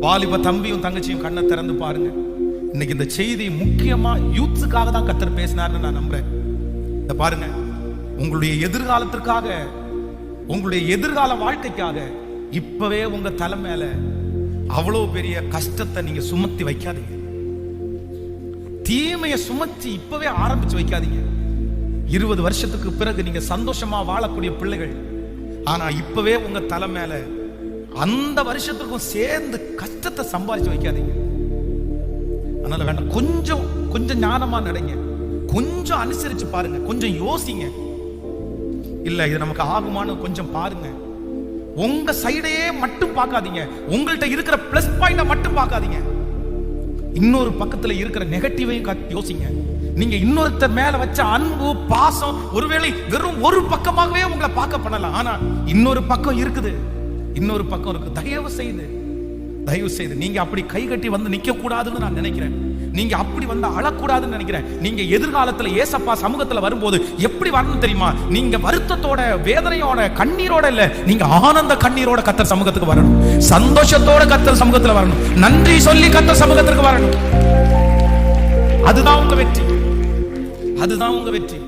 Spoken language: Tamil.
வாலிப தம்பியும் தங்கச்சியும் கண்ணை திறந்து பாருங்க. இன்னைக்கு இந்த செய்தி முக்கியமா யூத்ஸுக்காக தான் கர்த்தர் பேசினார்னு நான் நம்புறேன். இத பாருங்க, உங்களுடைய எதிர்காலத்திற்காக, உங்களுடைய எதிர்கால வாழ்க்கைக்காக இப்பவே உங்க தலை மேல அவ்வளவு பெரிய கஷ்டத்தை நீங்க சுமத்தி வைக்காதீங்க. தீமையை சுமத்தி இப்பவே ஆரம்பிச்சு வைக்காதீங்க. 20 வருஷத்துக்கு பிறகு நீங்க சந்தோஷமா வாழக்கூடிய பிள்ளைகள், ஆனா இப்பவே உங்க தலை மேல அந்த வருஷத்துக்கும் சேர்ந்து கஷ்டத்தை சம்பாதிச்சு வைக்காதீங்க. அதனால வேண்டாம், கொஞ்சம் ஞானமா நடங்க, கொஞ்சம் அனுசரிச்சு பாருங்க, கொஞ்சம் யோசிங்க. இல்ல இது நமக்கு ஆகுமான்னு கொஞ்சம் பாருங்க. உங்க சைடையே மட்டும் பார்க்காதீங்க, உங்கள்கிட்ட இருக்கிற பிளஸ் பாயிண்ட மட்டும் பார்க்காதீங்க. இன்னொரு பக்கத்துல இருக்கிற நெகட்டிவையும் யோசிங்க. நீங்க இன்னொருத்தர் மேல வச்ச அன்பு பாசம் ஒருவேளை வெறும் ஒரு பக்கமாகவே உங்களை பார்க்க பண்ணலாம். ஆனா இன்னொரு பக்கம் இருக்குது, இன்னொரு பக்கம் இருக்கு. தயவு செய்து நீங்க அப்படி கை கட்டி வந்து நிக்க கூடாதுன்னு நான் நினைக்கிறேன். நீங்க அப்படி வந்து அழக்கூடாதுன்னு நினைக்கிறேன். நீங்க எதிர்காலத்துல ஏசப்பா சமூகத்துல வரும்போது எப்படி வரணும் தெரியுமா? நீங்க வருத்தத்தோட, வேதனையோட, கண்ணீரோட இல்ல, நீங்க ஆனந்த கண்ணீரோட கர்த்தர் சமூகத்துக்கு வரணும். சந்தோஷத்தோட கர்த்தர் சமூகத்துல வரணும். நன்றி சொல்லி கர்த்தர் சமூகத்திற்கு வரணும். அதுதான் உங்க வெற்றி, அதுதான் உங்க வெற்றி.